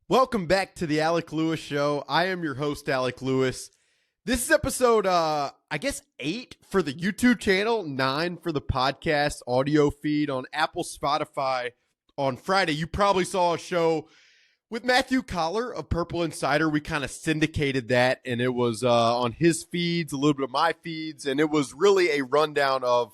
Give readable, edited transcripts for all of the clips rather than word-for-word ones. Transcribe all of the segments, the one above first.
Welcome back to the Alec Lewis Show. I am your host, Alec Lewis. This is episode, 8 for the YouTube channel, 9 for the podcast audio feed on Apple, Spotify. On Friday, you probably saw a show with Matthew Collar of Purple Insider. We kind of syndicated that, and it was on his feeds, a little bit of my feeds, and it was really a rundown of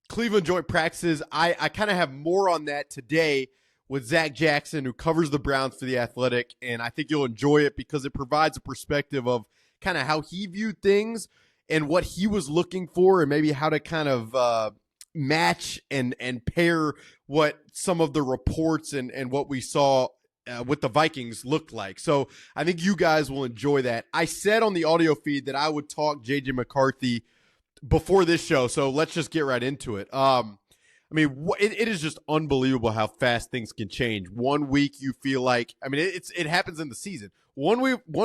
Cleveland joint practices. I kind of have more on that today with Zac Jackson, who covers the Browns for The Athletic, and I think you'll enjoy it because it provides a perspective of kind of how he viewed things and what he was looking for and maybe how to kind of match and pair what some of the reports and what we saw with the Vikings looked like. So I think you guys will enjoy that. I said on the audio feed that I would talk J.J. McCarthy before this show, so let's just get right into it. It is just unbelievable how fast things can change. 1 week you feel like, it happens in the season. 1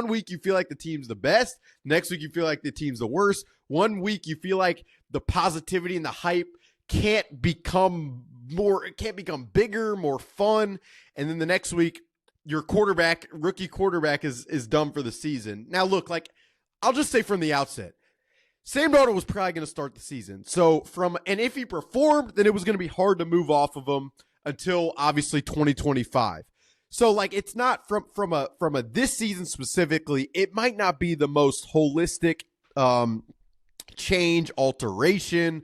week you feel like the team's the best. Next week you feel like the team's the worst. 1 week you feel like the positivity and the hype can't become bigger, more fun. And then the next week your rookie quarterback is done for the season. Now look, I'll just say from the outset, Sam Darnold was probably going to start the season. And if he performed, then it was going to be hard to move off of him until obviously 2025. So it's not from a this season specifically, it might not be the most holistic change, alteration,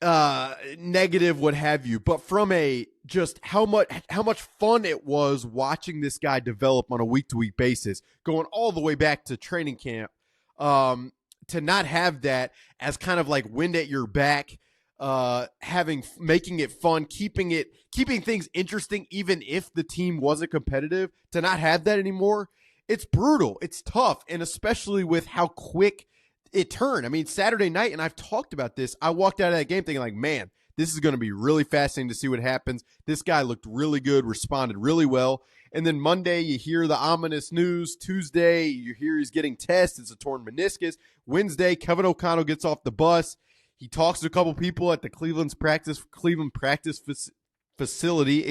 negative, what have you, but from a just how much fun it was watching this guy develop on a week-to-week basis, going all the way back to training camp. To not have that as kind of like wind at your back, making it fun, keeping things interesting, even if the team wasn't competitive, to not have that anymore, it's brutal. It's tough. And especially with how quick it turned. Saturday night, and I've talked about this, I walked out of that game thinking man, this is going to be really fascinating to see what happens. This guy looked really good, responded really well. And then Monday, you hear the ominous news. Tuesday, you hear he's getting tested. It's a torn meniscus. Wednesday, Kevin O'Connell gets off the bus. He talks to a couple people at the Cleveland practice facility,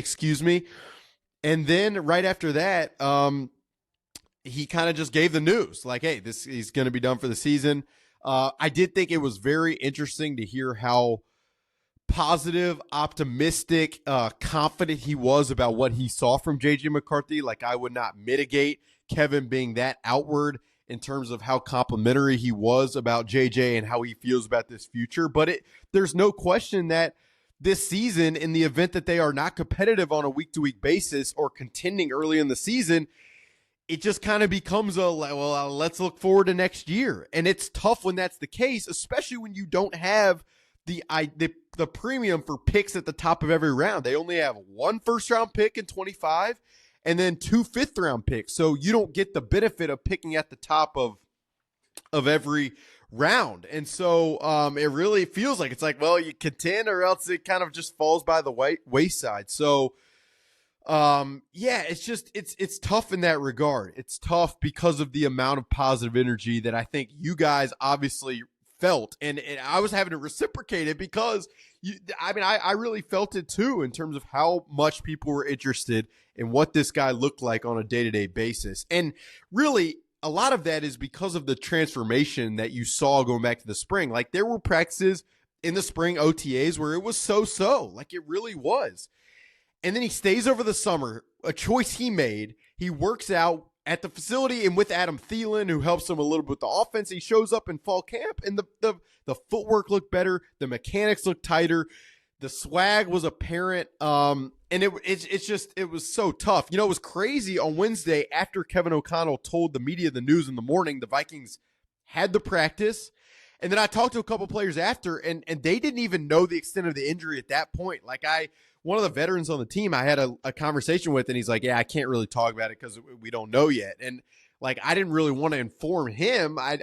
And then right after that, he kind of just gave the news. Hey, he's going to be done for the season. I did think it was very interesting to hear how positive, optimistic, confident he was about what he saw from J.J. McCarthy. I would not mitigate Kevin being that outward in terms of how complimentary he was about J.J. and how he feels about this future. But there's no question that this season, in the event that they are not competitive on a week-to-week basis or contending early in the season, it just kind of becomes let's look forward to next year. And it's tough when that's the case, especially when you don't have the premium for picks at the top of every round. They only have 1 first-round pick in 25 and then 2 fifth-round picks. So you don't get the benefit of picking at the top of every round. And so it really feels like you contend or else it kind of just falls by the wayside. So it's tough in that regard. It's tough because of the amount of positive energy that I think you guys obviously felt, and I was having to reciprocate it because I really felt it too in terms of how much people were interested in what this guy looked like on a day-to-day basis. And really a lot of that is because of the transformation that you saw going back to the spring. There were practices in the spring OTAs where it was so, it really was. And then he stays over the summer, a choice he made. He works out at the facility and with Adam Thielen, who helps him a little bit with the offense. He shows up in fall camp, and the footwork looked better. The mechanics looked tighter. The swag was apparent. And it was so tough. It was crazy on Wednesday after Kevin O'Connell told the media the news in the morning. The Vikings had the practice. And then I talked to a couple players after, and they didn't even know the extent of the injury at that point. One of the veterans on the team I had a conversation with, and he's like, yeah, I can't really talk about it because we don't know yet. And I didn't really want to inform him. I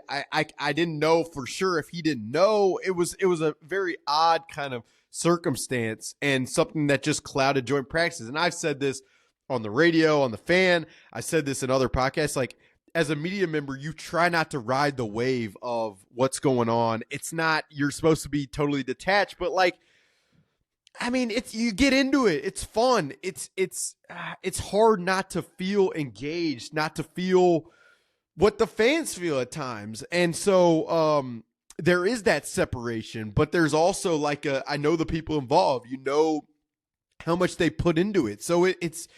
didn't know for sure if he didn't know. It was a very odd kind of circumstance and something that just clouded joint practices. And I've said this on the radio, on the Fan. I said this in other podcasts. As a media member, you try not to ride the wave of what's going on. It's not, you're supposed to be totally detached, but I mean, you get into it. It's fun. It's hard not to feel engaged, not to feel what the fans feel at times. And so there is that separation, but there's also like I know the people involved, how much they put into it. So it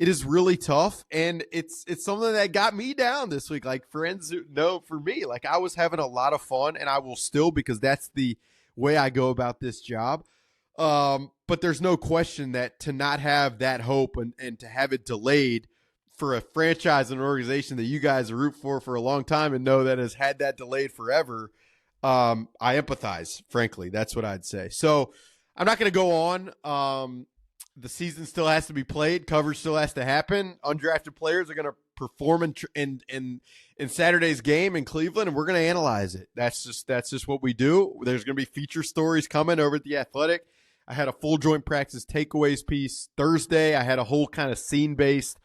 is really tough, and it's something that got me down this week. Like, friends know, for me, like, I was having a lot of fun, and I will still, because that's the way I go about this job. But there's no question that to not have that hope and to have it delayed for a franchise and an organization that you guys root for a long time and know that has had that delayed forever, I empathize, frankly. That's what I'd say. So I'm not going to go on. The season still has to be played. Coverage still has to happen. Undrafted players are going to perform in Saturday's game in Cleveland, and we're going to analyze it. That's just what we do. There's going to be feature stories coming over at The Athletic. I had a full joint practice takeaways piece Thursday. I had a whole kind of scene-based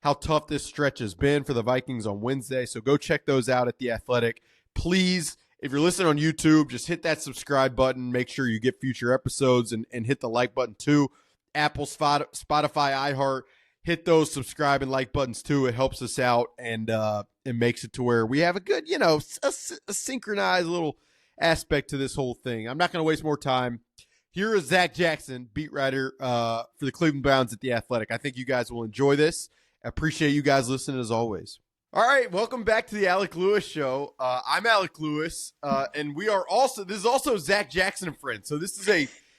how tough this stretch has been for the Vikings on Wednesday. So go check those out at The Athletic. Please, if you're listening on YouTube, just hit that subscribe button. Make sure you get future episodes and hit the like button too. Apple, Spotify, iHeart, hit those subscribe and like buttons too. It helps us out, and it makes it to where we have a good, a synchronized little aspect to this whole thing. I'm not going to waste more time. Here is Zac Jackson, beat writer for the Cleveland Browns at The Athletic. I think you guys will enjoy this. I appreciate you guys listening as always. All right, welcome back to the Alec Lewis Show. I'm Alec Lewis, and this is also Zac Jackson and friends. So this is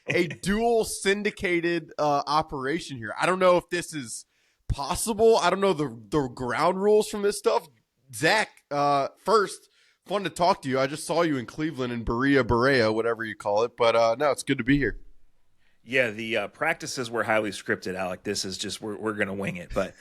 a dual syndicated operation here. I don't know if this is possible. I don't know the ground rules from this stuff. Zac, first, fun to talk to you. I just saw you in Cleveland in Berea, whatever you call it. But no, it's good to be here. Yeah, the practices were highly scripted, Alec. This is just we're going to wing it. But,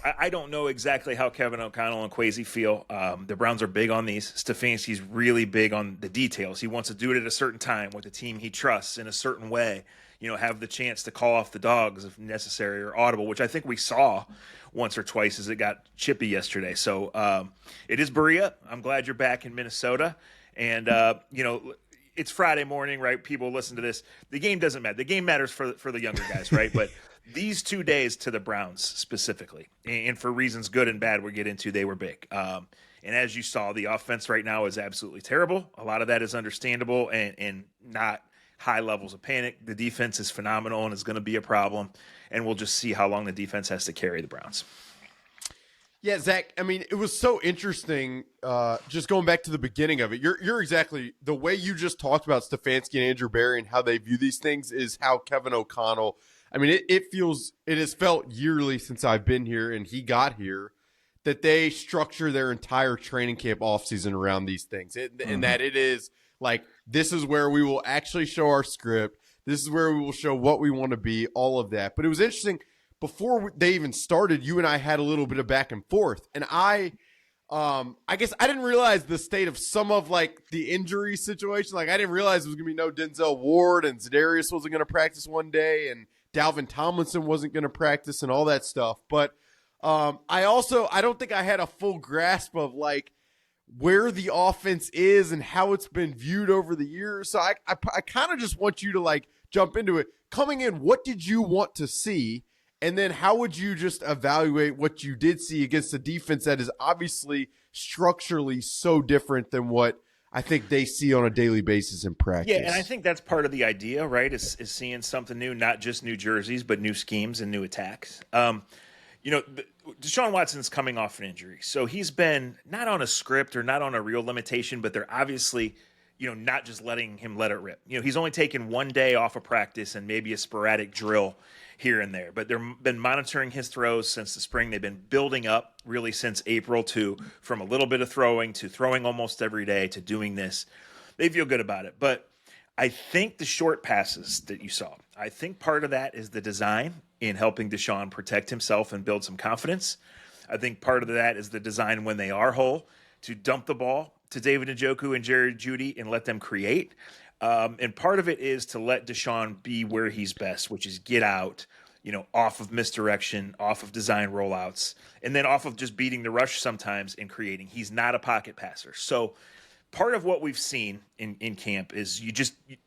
I don't know exactly how Kevin O'Connell and Kwesi feel. The Browns are big on these. Stefanski's really big on the details. He wants to do it at a certain time with the team he trusts in a certain way. Have the chance to call off the dogs if necessary or audible, which I think we saw once or twice as it got chippy yesterday. So it is Berea. I'm glad you're back in Minnesota. And, it's Friday morning, right? People listen to this. The game doesn't matter. The game matters for the younger guys, right? But these 2 days to the Browns specifically, and for reasons good and bad we'll get into, they were big. And as you saw, the offense right now is absolutely terrible. A lot of that is understandable and not high levels of panic. The defense is phenomenal and is going to be a problem, and we'll just see how long the defense has to carry the Browns. Yeah, Zac, I mean, it was so interesting, just going back to the beginning of it. You're exactly – the way you just talked about Stefanski and Andrew Berry and how they view these things is how Kevin O'Connell – I mean, it has felt yearly since I've been here and he got here that they structure their entire training camp offseason around these things. And that it is like, this is where we will actually show our script. This is where we will show what we want to be, all of that. But it was interesting – before they even started, you and I had a little bit of back and forth, and I guess I didn't realize the state of some of like the injury situation. Like, I didn't realize there was gonna be no Denzel Ward, and Za'Darius wasn't gonna practice one day, and Dalvin Tomlinson wasn't gonna practice, and all that stuff. But I don't think I had a full grasp of like where the offense is and how it's been viewed over the years. So I kind of just want you to like jump into it. Coming in, what did you want to see? And then how would you just evaluate what you did see against a defense that is obviously structurally so different than what I think they see on a daily basis in practice? Yeah, and I think that's part of the idea, right, is seeing something new, not just new jerseys, but new schemes and new attacks. Deshaun Watson's coming off an injury, so he's been not on a script or not on a real limitation, but they're obviously not just letting him let it rip. He's only taken 1 day off of practice and maybe a sporadic drill here and there, but they've been monitoring his throws since the spring. They've been building up really since April from a little bit of throwing to throwing almost every day to doing this. They feel good about it, but I think the short passes that you saw, I think part of that is the design in helping Deshaun protect himself and build some confidence. I think part of that is the design when they are whole to dump the ball to David Njoku and Jerry Jeudy and let them create. And part of it is to let Deshaun be where he's best, which is get out, off of misdirection, off of design rollouts, and then off of just beating the rush sometimes and creating. He's not a pocket passer. So part of what we've seen in camp is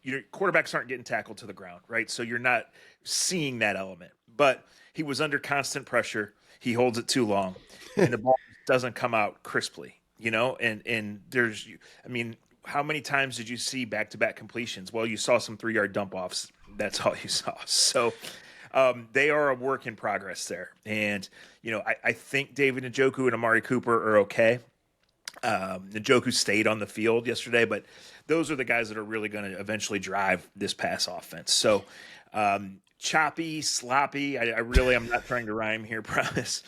your quarterbacks aren't getting tackled to the ground, right? So you're not seeing that element. But he was under constant pressure. He holds it too long, and the ball doesn't come out crisply, And there's, I mean, how many times did you see back-to-back completions? Well, you saw some 3-yard dump-offs. That's all you saw. So they are a work in progress there. And, I think David Njoku and Amari Cooper are okay. Njoku stayed on the field yesterday, but those are the guys that are really going to eventually drive this pass offense. So choppy, sloppy. I'm not trying to rhyme here, promise.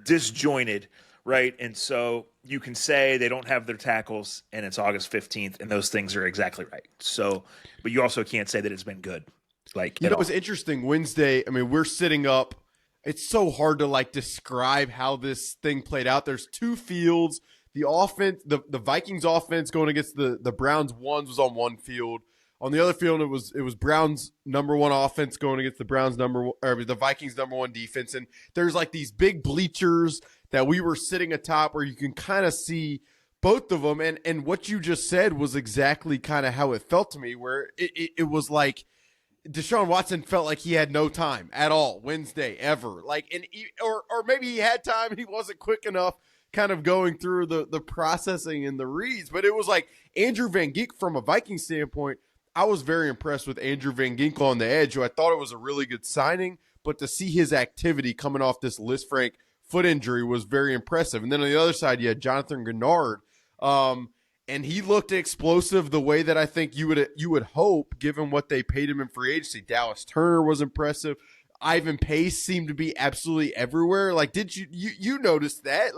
Disjointed, right? And so you can say they don't have their tackles and it's August 15th and those things are exactly right. So, but you also can't say that it's been good. It was interesting Wednesday. I mean, we're sitting up. It's so hard to describe how this thing played out. There's two fields. The offense, the Vikings offense going against the Browns ones was on one field. On the other field, it was Browns number one offense going against the the Vikings number one defense. And there's these big bleachers that we were sitting atop where you can kind of see both of them. And what you just said was exactly kind of how it felt to me, where it was like Deshaun Watson felt like he had no time at all Wednesday ever. Or maybe he had time and he wasn't quick enough kind of going through the processing and the reads. But it was like Andrew Van Ginkel from a Viking standpoint. I was very impressed with Andrew Van Ginkel on the edge, who I thought it was a really good signing. But to see his activity coming off this Lisfranc foot injury was very impressive. And then on the other side, you had Jonathan Gennard. And he looked explosive the way that I think you would hope, given what they paid him in free agency. Dallas Turner was impressive. Ivan Pace seemed to be absolutely everywhere. Did you notice that?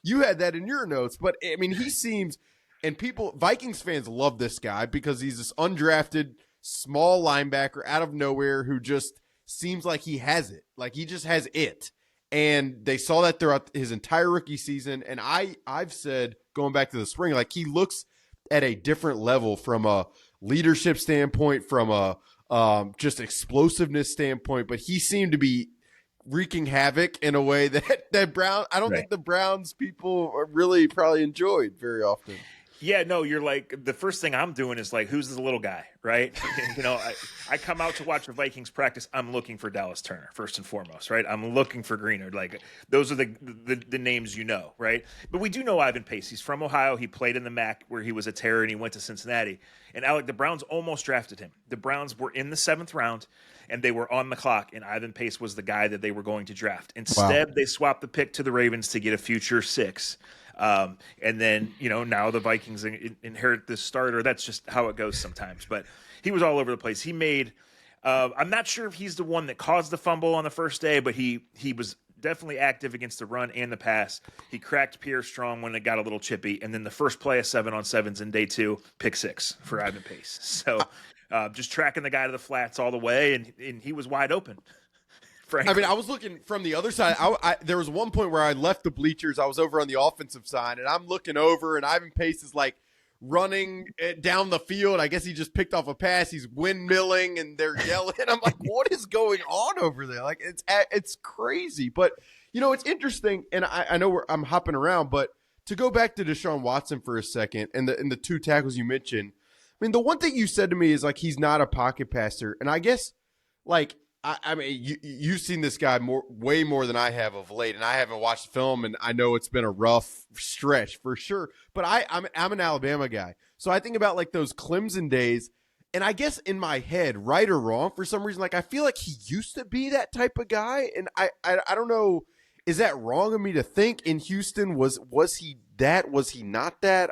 You had that in your notes. But I mean, he seems, and Vikings fans love this guy because he's this undrafted small linebacker out of nowhere who just seems like he has it. He just has it. And they saw that throughout his entire rookie season. And I've said, going back to the spring, he looks at a different level from a leadership standpoint, from a just explosiveness standpoint. But he seemed to be wreaking havoc in a way that Brown, I don't think the Browns people really probably enjoyed very often. Yeah, no, you're the first thing I'm doing is who's the little guy, right? I come out to watch the Vikings practice. I'm looking for Dallas Turner first and foremost, right? I'm looking for Greenard. Those are the names right? But we do know Ivan Pace. He's from Ohio. He played in the MAC where he was a terror, and he went to Cincinnati. And Alec, the Browns almost drafted him. The Browns were in the 7th round, and they were on the clock, and Ivan Pace was the guy that they were going to draft. Instead, they swapped the pick to the Ravens to get a future 6. And then, now the Vikings inherit this starter. That's just how it goes sometimes. But he was all over the place. He made I'm not sure if he's the one that caused the fumble on the first day, but he was definitely active against the run and the pass. He cracked Pierre Strong when it got a little chippy. And then the first play of 7-on-7s in day 2, pick 6 for Ivan Pace. So just tracking the guy to the flats all the way, and he was wide open. Frankly. I mean, I was looking from the other side. There was one point where I left the bleachers. I was over on the offensive side, and I'm looking over, and Ivan Pace is running down the field. I guess he just picked off a pass. He's windmilling, and they're yelling. I'm like, what is going on over there? It's crazy. But, it's interesting, and I know I'm hopping around, but to go back to Deshaun Watson for a second and the 2 tackles you mentioned, I mean, the one thing you said to me is, he's not a pocket passer. And I guess, I mean, you've seen this guy way more than I have of late, and I haven't watched film, and I know it's been a rough stretch for sure. But I'm an Alabama guy, so I think about those Clemson days, and I guess in my head, right or wrong, for some reason, I feel like he used to be that type of guy, and I don't know, is that wrong of me to think? In Houston, was he that? Was he not that?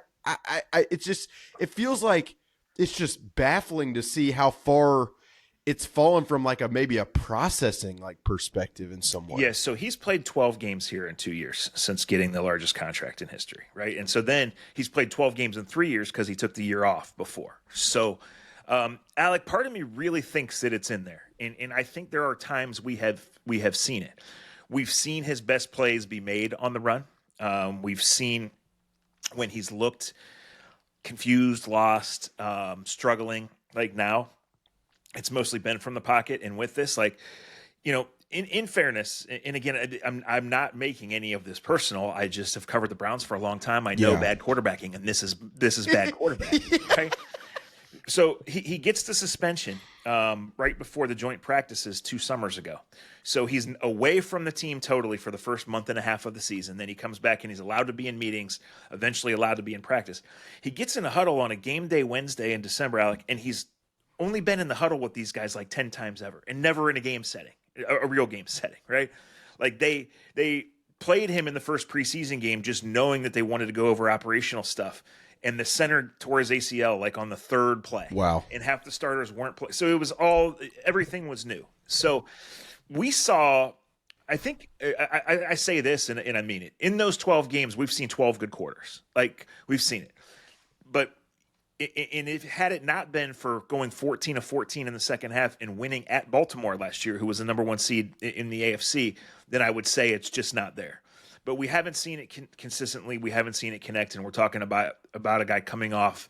It feels like it's just baffling to see how far it's fallen from maybe a processing perspective in some way. Yeah, so he's played 12 games here in 2 years since getting the largest contract in history, right? And so then he's played 12 games in 3 years because he took the year off before. So, Alec, part of me really thinks that it's in there, and I think there are times we have seen it. We've seen his best plays be made on the run. We've seen when he's looked confused, lost, struggling. Now, it's mostly been from the pocket. And with this, in fairness, and again, I'm not making any of this personal. I just have covered the Browns for a long time. I know bad quarterbacking, and this is bad quarterbacking. Right? So he gets the suspension right before the joint practices 2 summers ago. So he's away from the team totally for the first month and a half of the season. Then he comes back and he's allowed to be in meetings, eventually allowed to be in practice. He gets in a huddle on a game day Wednesday in December, Alec, and he's only been in the huddle with these guys like 10 times ever, and never in a game setting, a real game setting, right? Like they played him in the first preseason game just knowing that they wanted to go over operational stuff. And the center tore his ACL like on the 3rd play. Wow. And half the starters weren't playing. So it was everything was new. So we saw, I think, I say this and I mean it. In those 12 games, we've seen 12 good quarters. Like, we've seen it. But had it not been for going 14 of 14 in the second half and winning at Baltimore last year, who was the number 1 seed in the AFC, then I would say it's just not there. But we haven't seen it consistently. We haven't seen it connect, and we're talking about a guy coming off.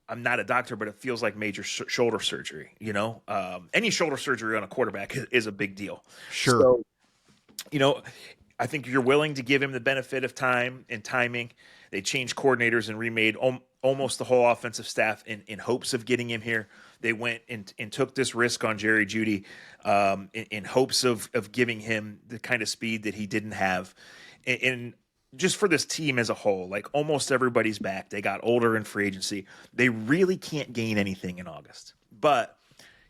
I'm not a doctor, but it feels like major shoulder surgery. Any shoulder surgery on a quarterback is a big deal. Sure. So, I think you're willing to give him the benefit of time and timing. They changed coordinators and remade almost the whole offensive staff in hopes of getting him here. They went and took this risk on Jerry Jeudy in hopes of giving him the kind of speed that he didn't have. And just for this team as a whole, like almost everybody's back. They got older in free agency. They really can't gain anything in August. But,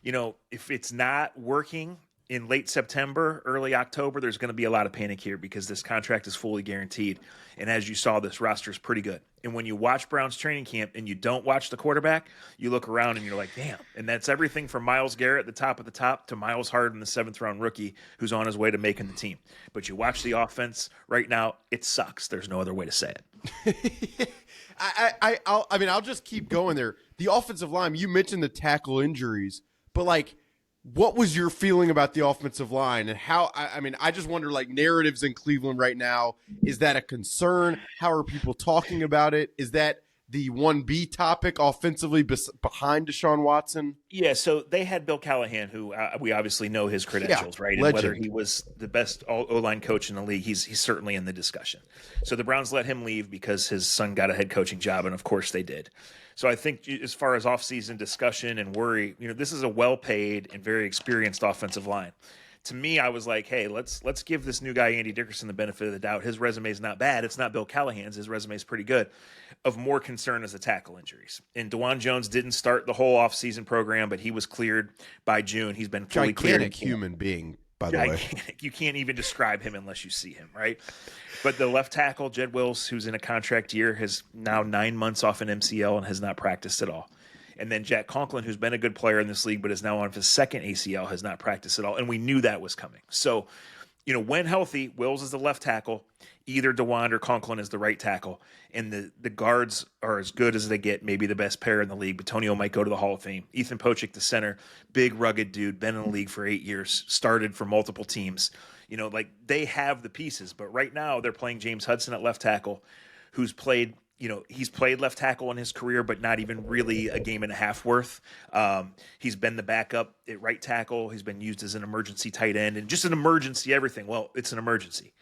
if it's not working in late September, early October, there's going to be a lot of panic here because this contract is fully guaranteed. And as you saw, this roster is pretty good. And when you watch Browns training camp and you don't watch the quarterback, you look around and you're like, damn. And that's everything from Myles Garrett, the top of the top, to Miles Harden, the 7th-round rookie, who's on his way to making the team. But you watch the offense right now, it sucks. There's no other way to say it. I'll just keep going there. The offensive line, you mentioned the tackle injuries, but like, what was your feeling about the offensive line and how? I just wonder, like, narratives in Cleveland right now. Is that a concern? How are people talking about it? Is that the 1B topic offensively behind Deshaun Watson? Yeah, so they had Bill Callahan, who we obviously know his credentials, right? And legend. Whether he was the best O-line coach in the league, he's certainly in the discussion. So the Browns let him leave because his son got a head coaching job, and of course they did. So I think as far as offseason discussion and worry, this is a well-paid and very experienced offensive line. To me, I was like, hey, let's give this new guy, Andy Dickerson, the benefit of the doubt. His resume is not bad. It's not Bill Callahan's. His resume is pretty good. Of more concern is the tackle injuries. And DeJuan Jones didn't start the whole offseason program, but he was cleared by June. He's been fully cleared. Gigantic human being, by the way. You can't even describe him unless you see him, right? But the left tackle, Jed Wills, who's in a contract year, has now 9 months off an MCL and has not practiced at all. And then Jack Conklin, who's been a good player in this league but is now on his 2nd ACL, has not practiced at all. And we knew that was coming. So, when healthy, Wills is the left tackle. Either DeJuan or Conklin is the right tackle. And the guards are as good as they get, maybe the best pair in the league. Batonio might go to the Hall of Fame. Ethan Pochik, the center, big, rugged dude, been in the league for 8 years, started for multiple teams. They have the pieces. But right now they're playing James Hudson at left tackle, who's played – he's played left tackle in his career, but not even really a game and a half worth. He's been the backup at right tackle. He's been used as an emergency tight end and just an emergency everything. Well, it's an emergency,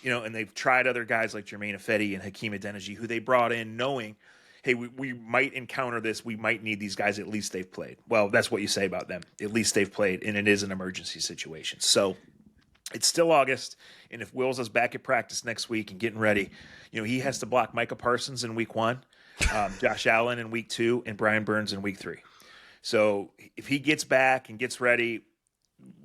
and they've tried other guys like Jermaine Ifedi and Hakeem Adeniji, who they brought in knowing, hey, we might encounter this. We might need these guys. At least they've played. Well, that's what you say about them. At least they've played, and it is an emergency situation. So it's still August, and if Wills is back at practice next week and getting ready, he has to block Micah Parsons in week 1, Josh Allen in week 2, and Brian Burns in week 3. So if he gets back and gets ready,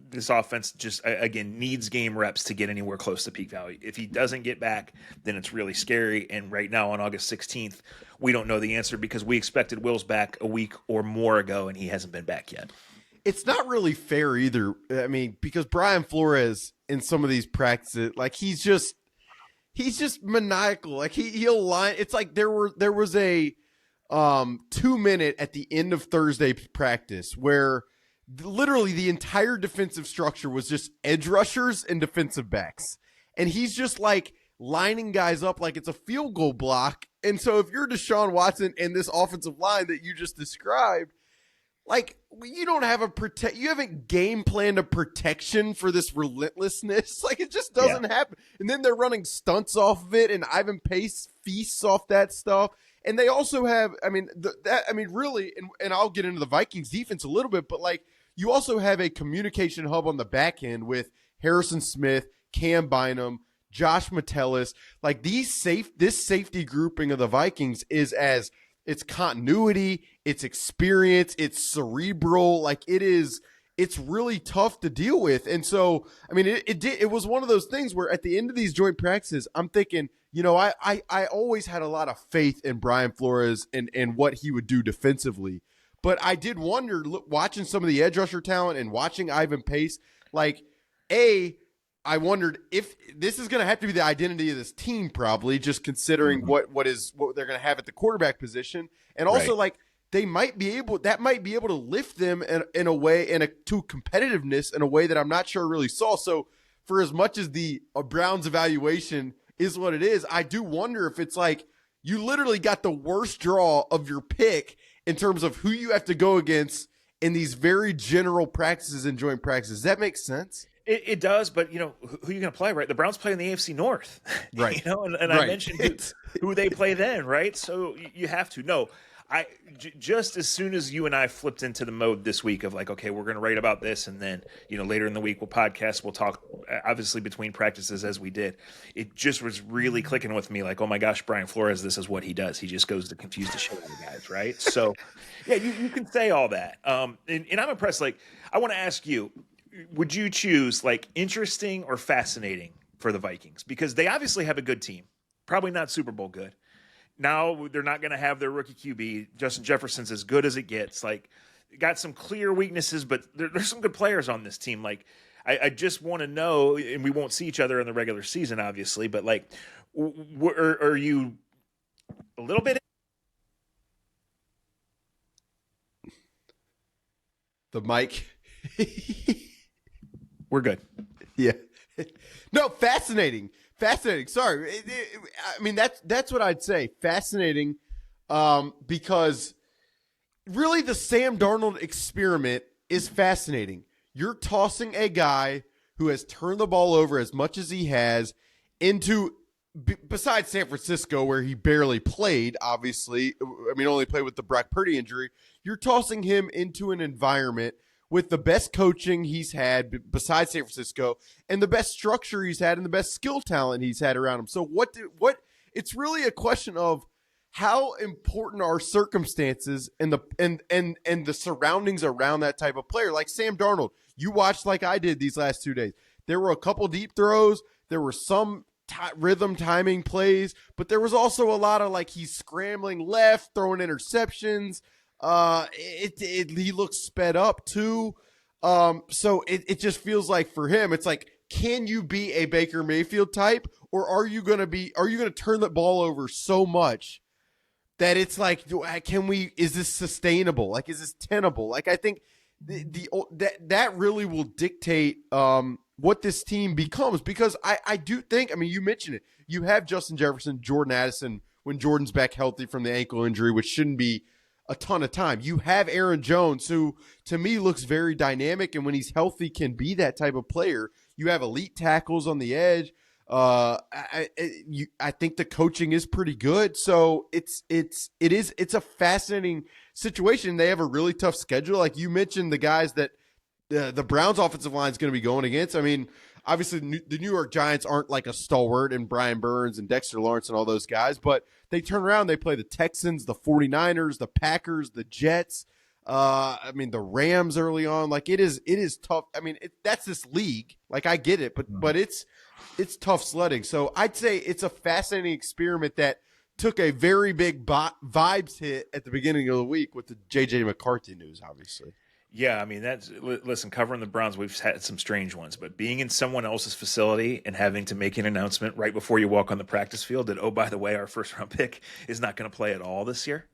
this offense just, again, needs game reps to get anywhere close to peak value. If he doesn't get back, then it's really scary. And right now on August 16th, we don't know the answer because we expected Wills back a week or more ago, and he hasn't been back yet. It's not really fair either. Because Brian Flores in some of these practices, like he's just maniacal. Like he'll line. It's like there was a 2-minute at the end of Thursday practice where literally the entire defensive structure was just edge rushers and defensive backs, and he's just like lining guys up like it's a field goal block. And so if you're Deshaun Watson and this offensive line that you just described, like, you don't have you haven't game planned a protection for this relentlessness. Like, it just doesn't happen. And then they're running stunts off of it, and Ivan Pace feasts off that stuff. And they also have, really, and I'll get into the Vikings defense a little bit, but like, you also have a communication hub on the back end with Harrison Smith, Cam Bynum, Josh Metellus. Like, this safety grouping of the Vikings is as it's continuity, it's experience, it's cerebral. Like, it's really tough to deal with. And so, I mean, it was one of those things where at the end of these joint practices, I'm thinking, I always had a lot of faith in Brian Flores and what he would do defensively. But I did wonder, watching some of the edge rusher talent and watching Ivan Pace, like, I wondered if this is going to have to be the identity of this team, probably, just considering what they're going to have at the quarterback position, and also like that might be able to lift them in a way to competitiveness in a way that I'm not sure I really saw. So for as much as the Browns evaluation is what it is, I do wonder if it's like you literally got the worst draw of your pick in terms of who you have to go against in these very general practices and joint practices. Does that make sense? It does, but who are you going to play, right? The Browns play in the AFC North, right? And I mentioned who they play then, right? So you have to know. Just as soon as you and I flipped into the mode this week of like, okay, we're going to write about this, and then later in the week we'll podcast, we'll talk, obviously between practices as we did. It just was really clicking with me, like, oh my gosh, Brian Flores, this is what he does. He just goes to confuse the shit out of the guys, right? So yeah, you can say all that, and I'm impressed. Like, I want to ask you, would you choose like interesting or fascinating for the Vikings? Because they obviously have a good team, probably not Super Bowl good. Now they're not going to have their rookie QB. Justin Jefferson's as good as it gets. Like, got some clear weaknesses, but there's some good players on this team. Like, I just want to know, and we won't see each other in the regular season, obviously, but like, are you a little bit? The mic. We're good. Yeah. No, fascinating. Sorry. I mean, that's what I'd say. Fascinating, because really the Sam Darnold experiment is fascinating. You're tossing a guy who has turned the ball over as much as he has into, besides San Francisco, where he barely played, obviously. I mean, only played with the Brock Purdy injury. You're tossing him into an environment with the best coaching he's had besides San Francisco, and the best structure he's had, and the best skill talent he's had around him. So it's really a question of how important are circumstances and the surroundings around that type of player. Like Sam Darnold, you watched like I did these last 2 days. There were a couple deep throws. There were some rhythm timing plays, but there was also a lot of like he's scrambling left, throwing interceptions. He looks sped up too. So it just feels like for him, it's like, can you be a Baker Mayfield type, or are you going to turn the ball over so much that it's like, is this sustainable? Like, is this tenable? Like, I think that really will dictate, what this team becomes, because I do think, I mean, you mentioned it, you have Justin Jefferson, Jordan Addison, when Jordan's back healthy from the ankle injury, which shouldn't be a ton of time. You have Aaron Jones, who to me looks very dynamic, and when he's healthy can be that type of player. You have elite tackles on the edge. I think the coaching is pretty good. So it's a fascinating situation. They have a really tough schedule. Like you mentioned, the guys that the Browns offensive line is going to be going against. I mean, obviously the New York Giants aren't like a stalwart and Brian Burns and Dexter Lawrence and all those guys, but they turn around, they play the Texans, the 49ers, the Packers, the Jets. I mean, the Rams early on. Like it is tough. I mean, that's this league. Like I get it, but it's tough sledding. So I'd say it's a fascinating experiment that took a very big vibes hit at the beginning of the week with the J.J. McCarthy news, obviously. Yeah, I mean, listen, covering the Browns, we've had some strange ones, but being in someone else's facility and having to make an announcement right before you walk on the practice field that, oh, by the way, our first-round pick is not going to play at all this year.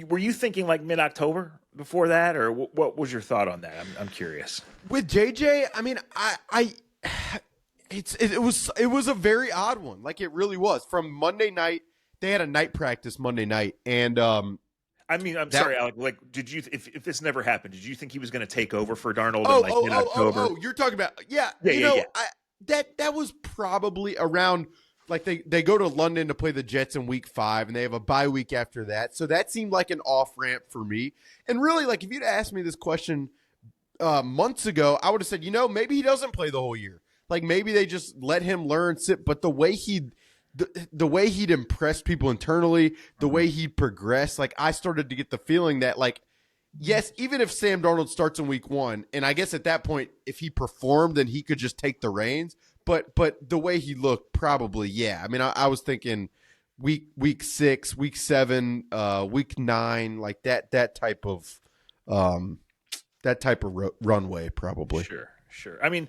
Were you thinking like mid-October before that, or what was your thought on that? I'm curious. With JJ, I mean, it was a very odd one. Like it really was. From Monday night, they had a night practice Monday night, and I mean, I'm sorry, Alec. Like, did you, if this never happened, did you think he was going to take over for Darnold in like mid-October? You're talking about, Yeah, yeah. That was probably around, like they go to London to play the Jets in week 5, and they have a bye week after that. So that seemed like an off ramp for me. And really, like, if you'd asked me this question months ago, I would have said, maybe he doesn't play the whole year. Like, maybe they just let him learn, sit. But the way he'd impress people internally, the way he'd progress, like, I started to get the feeling that, like, yes, even if Sam Darnold starts in week 1, and I guess at that point, if he performed, then he could just take the reins. But the way he looked, probably, yeah. I mean, I was thinking week 6, week 7, week 9, like that type of runway, probably. Sure. I mean,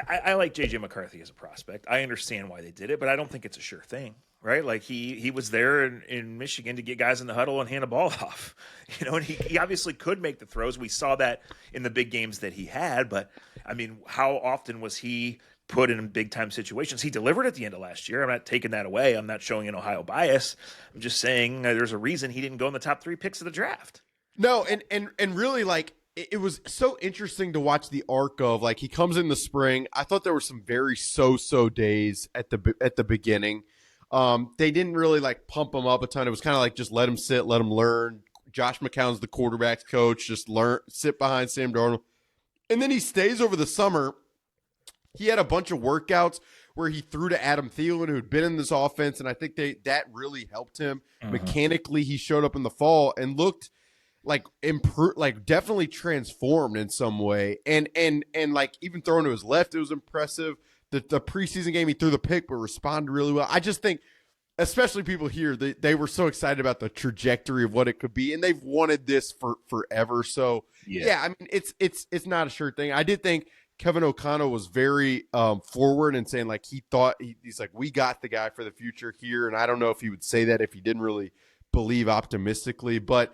I like J.J. McCarthy as a prospect. I understand why they did it, but I don't think it's a sure thing, right? Like, he was there in Michigan to get guys in the huddle and hand the ball off, and he obviously could make the throws. We saw that in the big games that he had, but I mean, how often was he put in big time situations? He delivered at the end of last year. I'm not taking that away. I'm not showing an Ohio bias. I'm just saying there's a reason he didn't go in the top 3 picks of the draft. No, and really, like, it was so interesting to watch the arc of, like, he comes in the spring. I thought there were some very so days at the beginning. They didn't really, like, pump him up a ton. It was kind of like, just let him sit, let him learn. Josh McCown's the quarterback's coach. Just sit behind Sam Darnold. And then he stays over the summer. He had a bunch of workouts where he threw to Adam Thielen, who had been in this offense, and I think that really helped him. Mechanically, he showed up in the fall and looked like definitely transformed in some way. And like, even throwing to his left, it was impressive. The preseason game, he threw the pick but responded really well. I just think, especially people here, they were so excited about the trajectory of what it could be, and they've wanted this for forever. So yeah, I mean, it's not a sure thing. I did think Kevin O'Connell was very forward and saying, like, he thought he's like, we got the guy for the future here. And I don't know if he would say that if he didn't really believe optimistically, but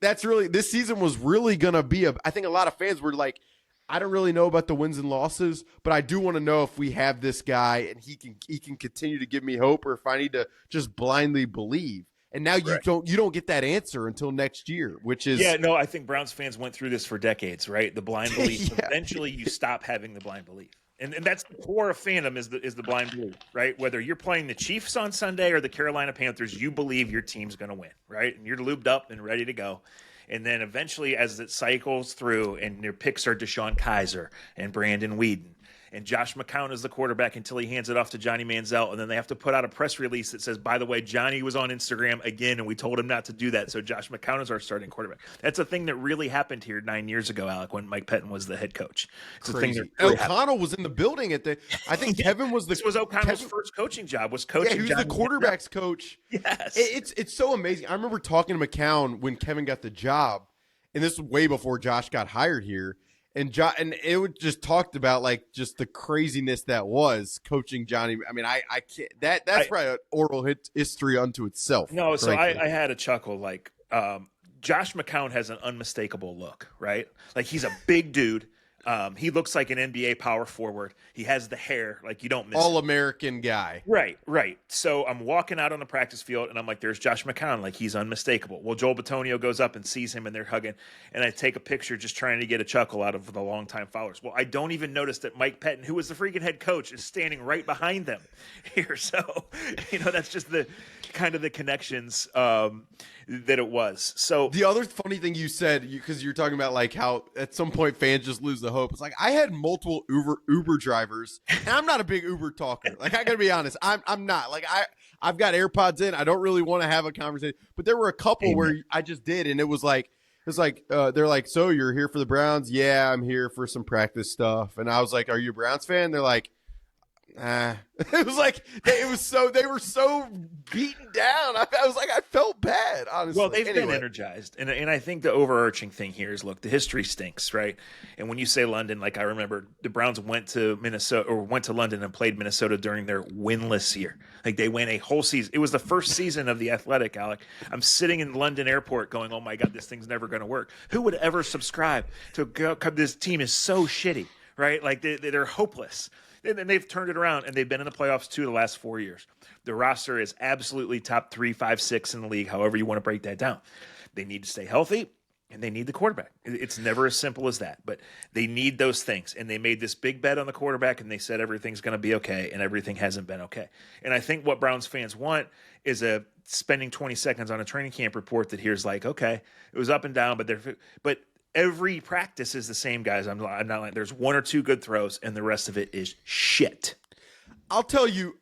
that's really, this season was really going to be I think a lot of fans were like, I don't really know about the wins and losses, but I do want to know if we have this guy and he can continue to give me hope, or if I need to just blindly believe. And now you don't get that answer until next year, which is I think Browns fans went through this for decades, right? The blind belief. Eventually, you stop having the blind belief, and that's the core of fandom is the blind belief, right? Whether you're playing the Chiefs on Sunday or the Carolina Panthers, you believe your team's going to win, right? And you're lubed up and ready to go. And then eventually, as it cycles through, and your picks are Deshaun Kaiser and Brandon Weeden, and Josh McCown is the quarterback until he hands it off to Johnny Manziel. And then they have to put out a press release that says, by the way, Johnny was on Instagram again, and we told him not to do that. So Josh McCown is our starting quarterback. That's a thing that really happened here 9 years ago, Alec, when Mike Pettin was the head coach. It's crazy. A thing that really O'Connell was in the building I think Kevin was this was O'Connell's first coaching job, was coaching. Yeah, he was Johnny the quarterback's coach. Yes. It's so amazing. I remember talking to McCown when Kevin got the job, and this was way before Josh got hired here. And it was just talked about, like, just the craziness that was coaching Johnny. I mean, I can't. That's probably an oral history unto itself. No, so I had a chuckle. Like, Josh McCown has an unmistakable look, right? Like, he's a big dude. He looks like an NBA power forward. He has the hair, like, you don't miss All-American guy. Right. So I'm walking out on the practice field, and I'm like, there's Josh McCown. Like, he's unmistakable. Well, Joel Bitonio goes up and sees him, and they're hugging. And I take a picture just trying to get a chuckle out of the longtime followers. Well, I don't even notice that Mike Pettin, who was the freaking head coach, is standing right behind them here. So, that's just the kind of the connections that it was. So the other funny thing you said, because you're talking about, like, how at some point fans just lose the hope. It's like, I had multiple Uber drivers, and I'm not a big Uber talker. Like, I gotta be honest, I'm not. Like, I've got AirPods in. I don't really want to have a conversation, but there were a couple where I just did, and it was like they're like, so you're here for the Browns? Yeah, I'm here for some practice stuff. And I was like, are you a Browns fan? They're like, it was like they were so beaten down. I was like, I felt bad, honestly. Well, they've been energized, and I think the overarching thing here is, look, the history stinks, right? And when you say London, like, I remember the Browns went to London and played Minnesota during their winless year. Like, they went a whole season. It was the first season of the Athletic, Alec. I'm sitting in London airport going, oh my God, this thing's never going to work. Who would ever subscribe to this team is so shitty, right? Like, they're hopeless. And then they've turned it around, and they've been in the playoffs 2 of the last 4 years. The roster is absolutely top 3, 5, 6 in the league, however you want to break that down. They need to stay healthy. And they need the quarterback. It's never as simple as that, but they need those things. And they made this big bet on the quarterback, and they said everything's going to be okay, and everything hasn't been okay. And I think what Browns fans want is spending 20 seconds on a training camp report that here's like, okay, it was up and down, but every practice is the same, guys. I'm not like there's one or two good throws, and the rest of it is shit. I'll tell you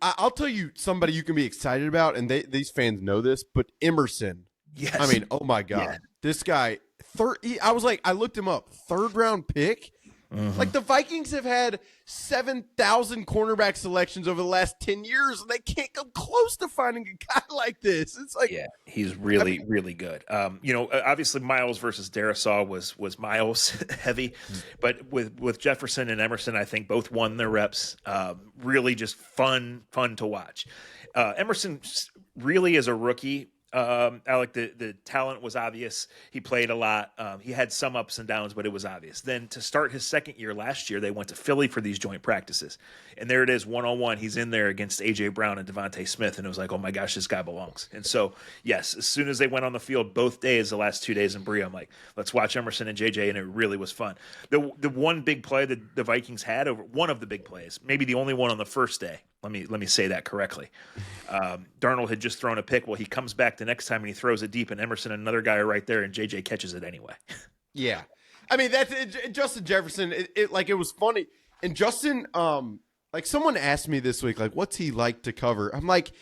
somebody you can be excited about, and these fans know this, but Emerson. Yes. I mean, oh my God, This guy. I looked him up. 3rd round pick. Mm-hmm. Like the Vikings have had 7,000 cornerback selections over the last 10 years, and they can't come close to finding a guy like this. It's like, yeah, he's really, really good. Obviously Miles versus Darisaw was Miles heavy, but with Jefferson and Emerson, I think both won their reps. Really just fun to watch. Emerson really is a rookie. Alec, the talent was obvious. He played a lot. He had some ups and downs, but it was obvious. Then to start his second year last year, they went to Philly for these joint practices. And there it is, one-on-one. He's in there against A.J. Brown and Devontae Smith. And it was like, oh my gosh, this guy belongs. And so, yes, as soon as they went on the field both days, the last 2 days in Brea, I'm like, let's watch Emerson and J.J. And it really was fun. The one big play that the Vikings had, one of the big plays, maybe the only one on the first day. Let me say that correctly. Darnold had just thrown a pick. Well, he comes back the next time and he throws it deep, and Emerson and another guy are right there, and JJ catches it anyway. Yeah, I mean that's it, Justin Jefferson. It was funny, and Justin, like someone asked me this week, like, what's he like to cover? I'm like,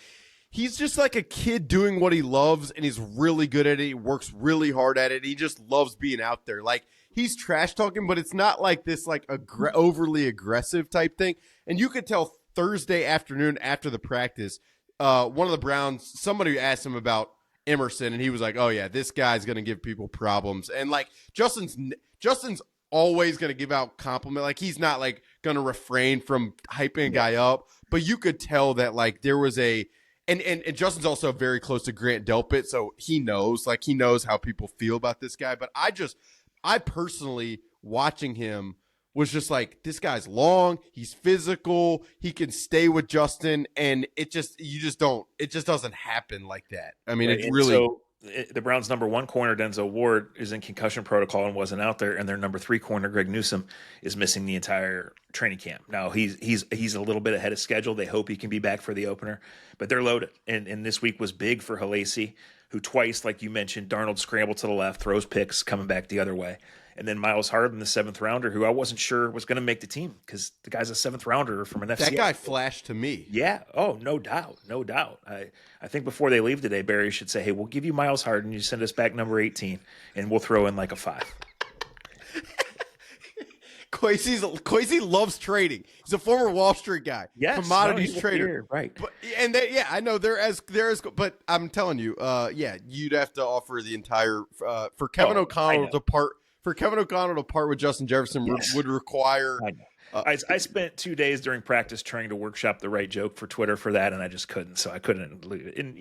he's just like a kid doing what he loves, and he's really good at it. He works really hard at it. He just loves being out there. Like he's trash talking, but it's not like this like overly aggressive type thing, and you could tell. Thursday afternoon after the practice, one of the Browns, somebody asked him about Emerson, and he was like, oh, yeah, this guy's going to give people problems. And, like, Justin's always going to give out compliment. Like, he's not, like, going to refrain from hyping a guy up. But you could tell that, like, there was and Justin's also very close to Grant Delpit, so he knows how people feel about this guy. But I personally, watching him, was just like, this guy's long, he's physical, he can stay with Justin, and it just doesn't happen like that. I mean, it's really. So the Browns' number 1 corner, Denzel Ward, is in concussion protocol and wasn't out there, and their number 3 corner, Greg Newsome, is missing the entire training camp. Now he's a little bit ahead of schedule. They hope he can be back for the opener, but they're loaded. And this week was big for Halasi, who twice, like you mentioned, Darnold scrambled to the left, throws picks, coming back the other way. And then Miles Harden, the 7th rounder, who I wasn't sure was going to make the team because the guy's a 7th rounder from an FCS. That guy flashed to me. Yeah. Oh, no doubt. I think before they leave today, Barry should say, hey, we'll give you Miles Harden. You send us back number 18, and we'll throw in like a 5. Kwesi loves trading. He's a former Wall Street guy. Yes, commodities trader. Here, right. But, I know they're as but I'm telling you, you'd have to offer the entire for Kevin O'Connell to part. For Kevin O'Connell to part with Justin Jefferson would require. I spent 2 days during practice trying to workshop the right joke for Twitter for that, and I just couldn't. So I couldn't leave it. And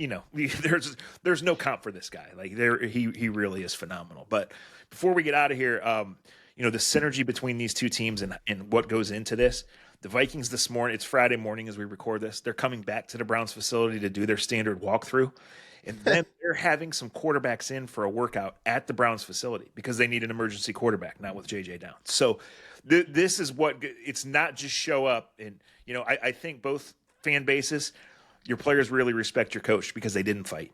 there's no comp for this guy. Like he really is phenomenal. But before we get out of here, the synergy between these two teams and what goes into this. The Vikings this morning, it's Friday morning as we record this. They're coming back to the Browns facility to do their standard walkthrough. And then they're having some quarterbacks in for a workout at the Browns facility because they need an emergency quarterback, not with J.J. down. So this is what – it's not just show up. And, I think both fan bases, your players really respect your coach because they didn't fight.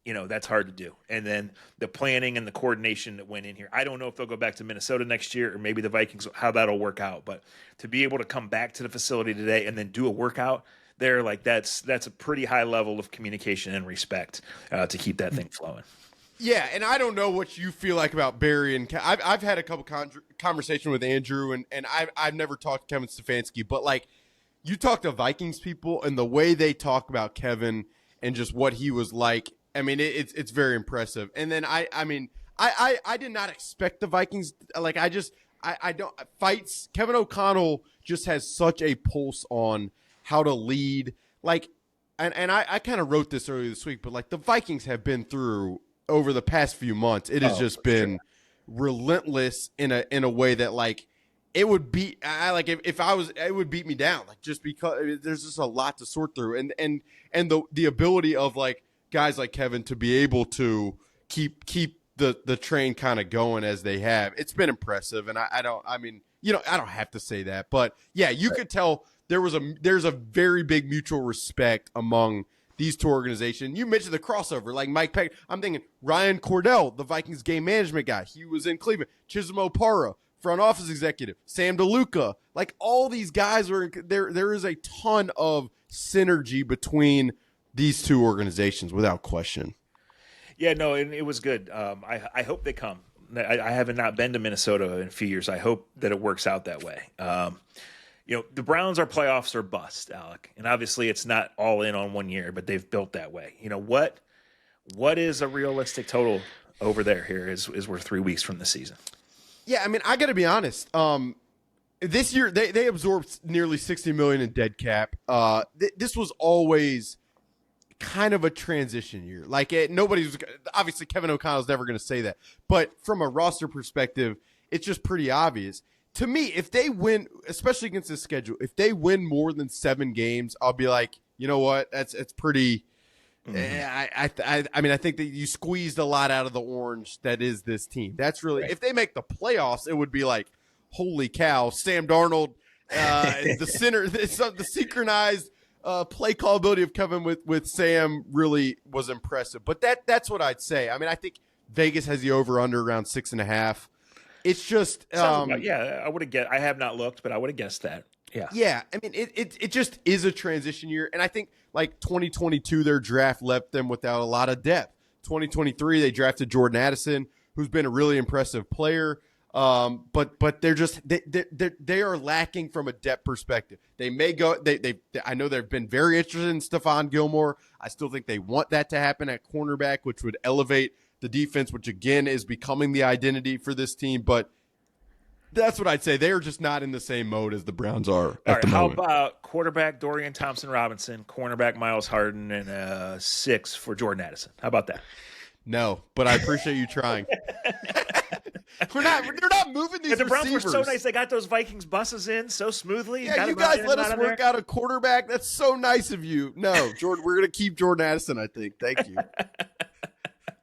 That's hard to do. And then the planning and the coordination that went in here. I don't know if they'll go back to Minnesota next year or maybe the Vikings, how that'll work out. But to be able to come back to the facility today and then do a workout – that's a pretty high level of communication and respect to keep that thing flowing. Yeah, and I don't know what you feel like about Barry and I've had a couple conversation with Andrew and I've never talked to Kevin Stefanski, but like you talk to Vikings people and the way they talk about Kevin and just what he was like. I mean, it's very impressive. And then I did not expect the Vikings like I don't fights. Kevin O'Connell just has such a pulse on how to lead, like, and I kind of wrote this earlier this week, but like the Vikings have been through over the past few months. It has just been relentless in a way that like it would beat. If I was, it would beat me down. Like just because there's just a lot to sort through, and the ability of like guys like Kevin to be able to keep the train kind of going as they have. It's been impressive, and I don't have to say that, but yeah, you could tell there's a very big mutual respect among these two organizations. You mentioned the crossover, like Mike Peck. I'm thinking Ryan Cordell, the Vikings game management guy. He was in Cleveland. Chisholm Opara, front office executive. Sam DeLuca. Like, all these guys were there. There is a ton of synergy between these two organizations, without question. Yeah, no, and it was good. I hope they come. I have not been to Minnesota in a few years. I hope that it works out that way. The Browns are playoffs or bust, Alec. And obviously it's not all in on 1 year, but they've built that way. What is a realistic total over there here as we're 3 weeks from the season? Yeah, I mean, I got to be honest. This year they absorbed nearly $60 million in dead cap. This was always kind of a transition year. Like, nobody's obviously Kevin O'Connell's never going to say that, but from a roster perspective, it's just pretty obvious to me. If they win, especially against this schedule, if they win more than 7 games, I'll be like, you know what, it's pretty. Mm-hmm. I mean, I think that you squeezed a lot out of the orange that is this team. That's really right. If they make the playoffs, it would be like, holy cow, Sam Darnold, the center, the synchronized play call ability of Kevin with Sam really was impressive. But that's what I'd say. I mean, I think Vegas has the over under around 6.5. It's just I would have guessed. I have not looked, but I would have guessed that. Yeah. I mean, it just is a transition year, and I think like 2022, their draft left them without a lot of depth. 2023, they drafted Jordan Addison, who's been a really impressive player. But they're just they are lacking from a depth perspective. They may go. I know they've been very interested in Stephon Gilmore. I still think they want that to happen at cornerback, which would elevate the defense, which again is becoming the identity for this team. But that's what I'd say. They are just not in the same mode as the Browns are at the moment. How about quarterback Dorian Thompson-Robinson, cornerback Miles Harden, and 6 for Jordan Addison? How about that? No, but I appreciate you trying. They're not moving these receivers. The Browns were so nice. They got those Vikings buses in so smoothly. Yeah, you guys let us work out a quarterback. That's so nice of you. No, Jordan, we're going to keep Jordan Addison, I think. Thank you.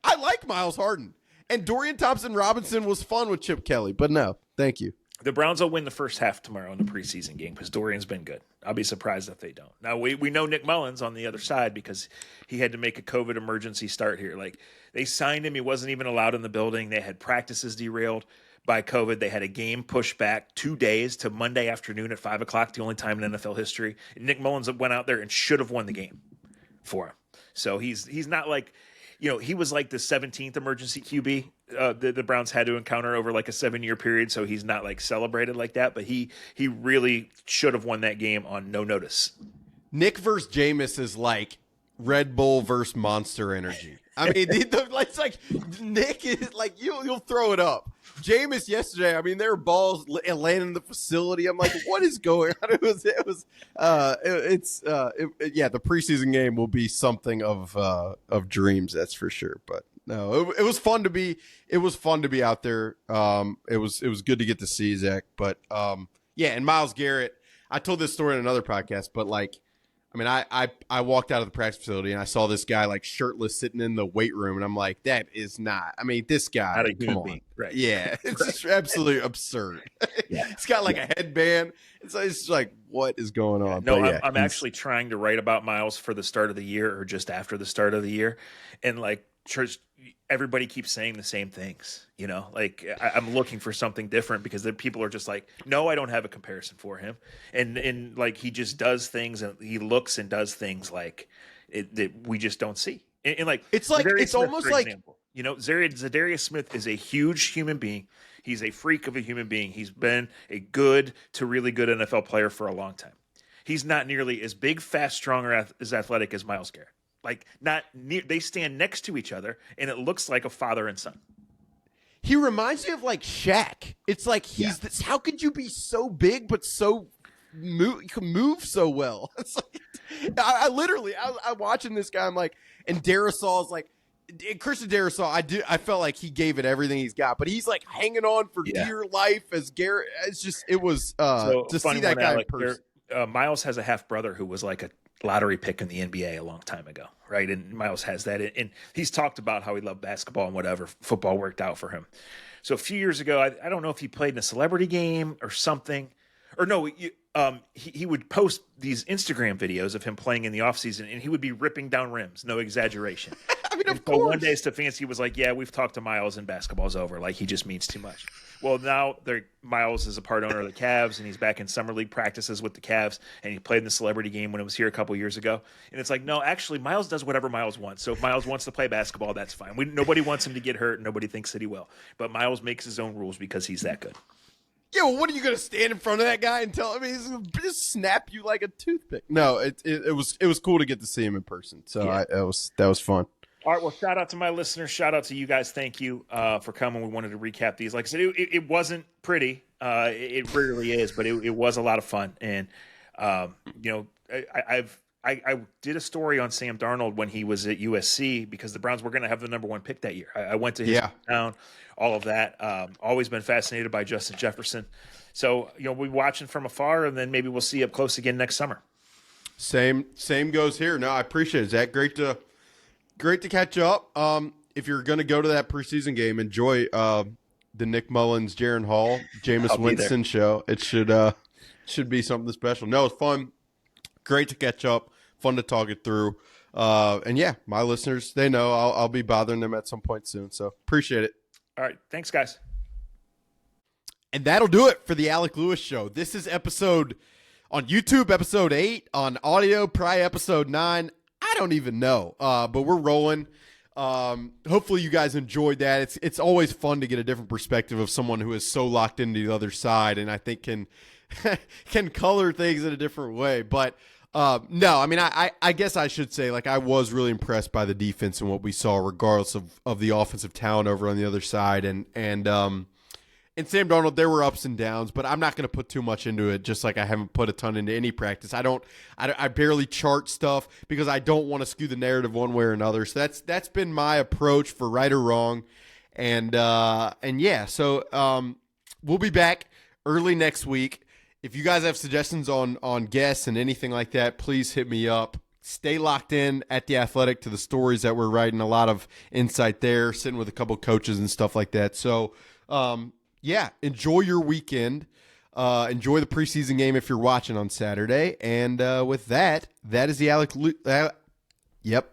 I like Miles Harden. And Dorian Thompson-Robinson was fun with Chip Kelly, but no, thank you. The Browns will win the first half tomorrow in the preseason game because Dorian's been good. I'll be surprised if they don't. Now, we know Nick Mullins on the other side because he had to make a COVID emergency start here. Like, they signed him. He wasn't even allowed in the building. They had practices derailed by COVID. They had a game pushed back 2 days to Monday afternoon at 5 o'clock, the only time in NFL history. And Nick Mullins went out there and should have won the game for him. So he's not like – he was like the 17th emergency QB the Browns had to encounter over like a 7-year period. So he's not like celebrated like that, but he really should have won that game on no notice. Nick versus Jameis is like Red Bull versus Monster Energy. I mean, it's like Nick is like, you'll throw it up. Jameis yesterday, I mean, there were balls landing in the facility. I'm like, what is going on? The preseason game will be something of dreams, that's for sure. But no, it was fun to be out there. It was good to get to see Zach. But and Myles Garrett, I told this story in another podcast, but like, I mean, I walked out of the practice facility and I saw this guy like shirtless sitting in the weight room, and I'm like, that is not. I mean, this guy. Not a human being. Right. Yeah, it's just absolutely absurd. Yeah. It's got like a headband. It's like, what is going on? No, I'm actually trying to write about Myles for the start of the year or just after the start of the year, and like church. Everybody keeps saying the same things, like I'm looking for something different because then people are just like, no, I don't have a comparison for him. And like, he just does things and he looks and does things like that we just don't see. And like, it's like, it's Smith, almost like, example, Zadarius Smith is a huge human being. He's a freak of a human being. He's been a good to really good NFL player for a long time. He's not nearly as big, fast, strong, or as athletic as Myles Garrett. Like, not near, they stand next to each other, and it looks like a father and son. He reminds me of like Shaq. It's like he's this. How could you be so big but so move so well? It's like, I'm watching this guy. I'm like, and Darisaul's like, Christian Darrisaw. I felt like he gave it everything he's got, but he's like hanging on for dear life as Garrett. It's just, it was to see that guy in person. Myles has a half brother who was like a lottery pick in the NBA a long time ago, right? And Miles has that. And he's talked about how he loved basketball and whatever, football worked out for him. So a few years ago, I don't know if he played in a celebrity game or something, or no, he would post these Instagram videos of him playing in the offseason, and he would be ripping down rims, no exaggeration. I mean, of course. course. One day Stefanski was like, yeah, we've talked to Miles and basketball's over. Like, he just means too much. Well, now Miles is a part owner of the Cavs, and he's back in summer league practices with the Cavs, and he played in the celebrity game when it was here a couple years ago. And it's like, no, actually, Miles does whatever Miles wants. So if Miles wants to play basketball, that's fine. Nobody wants him to get hurt. Nobody thinks that he will. But Miles makes his own rules because he's that good. Yeah, well, what are you going to stand in front of that guy and tell him he's going to just snap you like a toothpick? No, it was cool to get to see him in person. So Yeah. that was fun. All right, well, shout out to my listeners. Shout out to you guys. Thank you for coming. We wanted to recap these. Like I said, it wasn't pretty. It rarely is, but it was a lot of fun. And, I did a story on Sam Darnold when he was at USC because the Browns were going to have the number 1 pick that year. I went to his town, all of that. Always been fascinated by Justin Jefferson. So, we'll be watching from afar, and then maybe we'll see up close again next summer. Same goes here. No, I appreciate it, Zach. Great to catch up. If you're going to go to that preseason game, enjoy the Nick Mullins, Jaron Hall, Jameis Winston show. It should be something special. No, it's fun. Great to catch up. Fun to talk it through. And yeah, my listeners, they know I'll be bothering them at some point soon. So appreciate it. All right. Thanks, guys. And that'll do it for the Alec Lewis Show. This is episode on YouTube, episode 8, on audio, probably episode 9. I don't even know, but we're rolling. Hopefully you guys enjoyed that. It's always fun to get a different perspective of someone who is so locked into the other side, and I think can color things in a different way. But no, I mean, I guess I should say, like, I was really impressed by the defense and what we saw, regardless of the offensive talent over on the other side, and Sam Darnold, there were ups and downs, but I'm not going to put too much into it, just like I haven't put a ton into any practice. I barely chart stuff because I don't want to skew the narrative one way or another. So that's been my approach for right or wrong. And yeah, so we'll be back early next week. If you guys have suggestions on guests and anything like that, please hit me up. Stay locked in at The Athletic to the stories that we're writing. A lot of insight there, sitting with a couple coaches and stuff like that. So, yeah, enjoy your weekend. Enjoy the preseason game if you're watching on Saturday. And with that is the Alec. Yep.